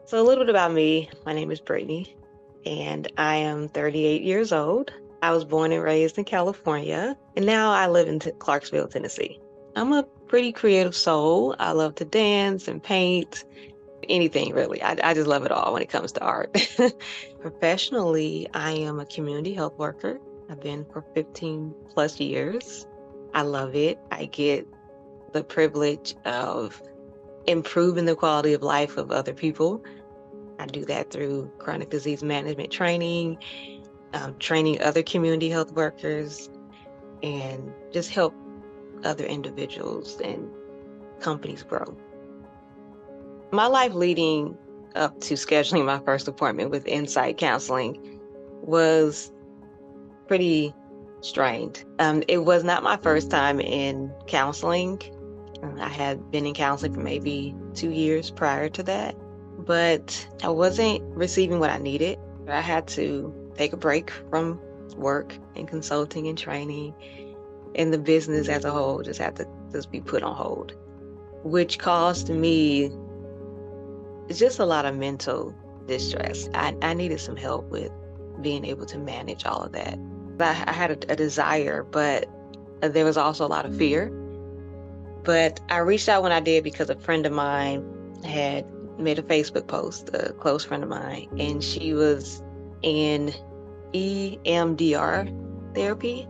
So, a little bit about me. My name is Brittany, and I am 38 years old. I was born and raised in California, and now I live in Clarksville, Tennessee. I'm a pretty creative soul. I love to dance and paint, anything really. I just love it all when it comes to art. Professionally, I am a community health worker. I've been for 15 plus years. I love it. I get the privilege of improving the quality of life of other people. I do that through chronic disease management training, training other community health workers, and just help other individuals and companies grow. My life leading up to scheduling my first appointment with Insight Counseling was pretty strained. It was not my first time in counseling. I had been in counseling for maybe 2 years prior to that, but I wasn't receiving what I needed. I had to take a break from work and consulting and training, and the business as a whole just had to just be put on hold, which caused me just a lot of mental distress. I needed some help with being able to manage all of that. I had a desire, but there was also a lot of fear. But I reached out when I did because a friend of mine had made a Facebook post, a close friend of mine, and she was in EMDR therapy.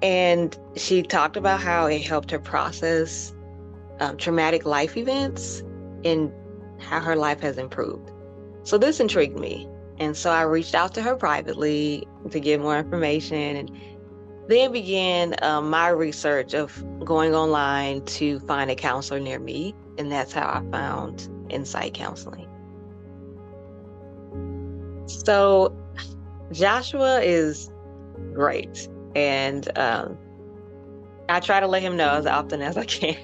And she talked about how it helped her process traumatic life events and how her life has improved. So this intrigued me. And so I reached out to her privately to get more information, and then began my research of going online to find a counselor near me. And that's how I found Insight Counseling. So Joshua is great. And I try to let him know as often as I can.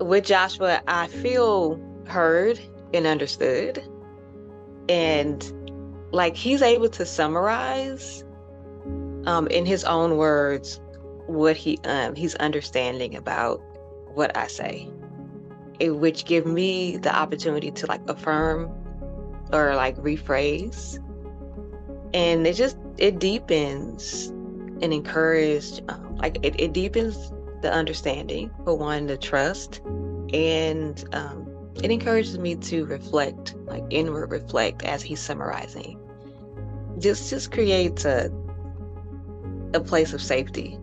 With Joshua, I feel heard and understood. And like he's able to summarize in his own words what he's understanding about what I say, which give me the opportunity to like affirm or like rephrase. And it deepens and encourage, it deepens the understanding, for one, the trust, and it encourages me to reflect, like inward reflect as he's summarizing. Just creates a place of safety.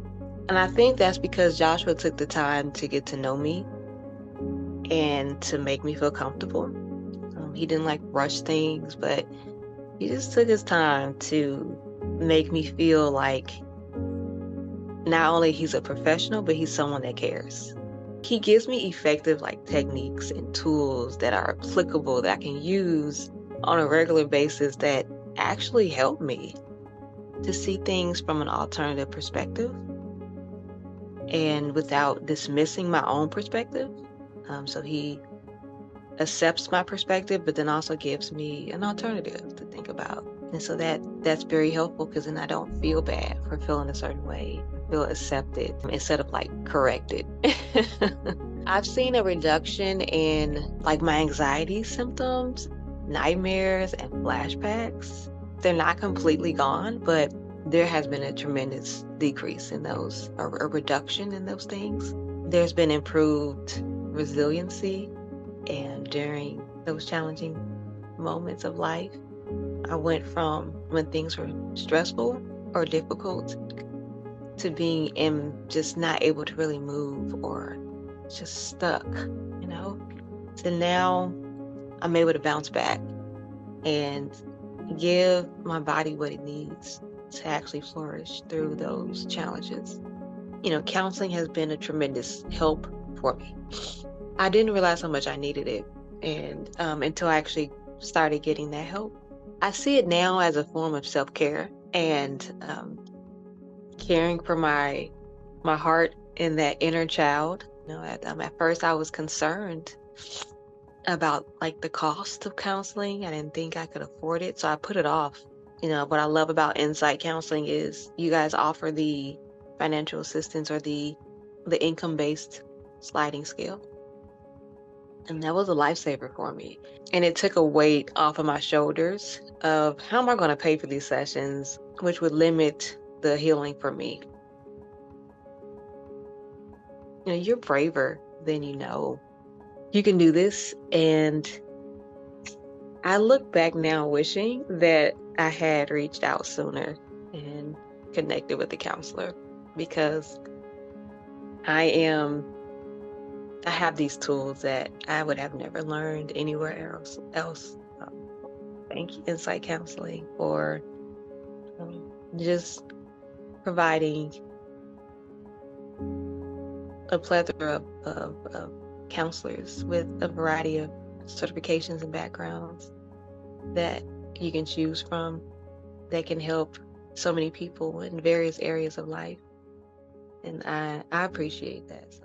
And I think that's because Joshua took the time to get to know me and to make me feel comfortable. He didn't like rush things, but he just took his time to make me feel like not only he's a professional, but he's someone that cares. He gives me effective like techniques and tools that are applicable that I can use on a regular basis that actually help me to see things from an alternative perspective and without dismissing my own perspective. So he accepts my perspective, but then also gives me an alternative to think about. And so that's very helpful, because then I don't feel bad for feeling a certain way. I feel accepted instead of like corrected. I've seen a reduction in like my anxiety symptoms, nightmares, and flashbacks. They're not completely gone, but there has been a tremendous decrease in those, or a reduction in those things. There's been improved resiliency, and during those challenging moments of life, I went from when things were stressful or difficult to being just not able to really move or just stuck, to now I'm able to bounce back and give my body what it needs to actually flourish through those challenges. Counseling has been a tremendous help for me. I didn't realize how much I needed it, and until I actually started getting that help. I see it now as a form of self-care and caring for my heart and that inner child. At first I was concerned about like the cost of counseling. I didn't think I could afford it, so I put it off. What I love about Insight Counseling is you guys offer the financial assistance or the income-based sliding scale. And that was a lifesaver for me. And it took a weight off of my shoulders of how am I going to pay for these sessions, which would limit the healing for me. You know, you're braver than you know. You can do this. And I look back now wishing that I had reached out sooner and connected with the counselor, because I have these tools that I would have never learned anywhere else. Thank you, insight counseling, or just providing a plethora of counselors with a variety of certifications and backgrounds that you can choose from that can help so many people in various areas of life. And I appreciate that. So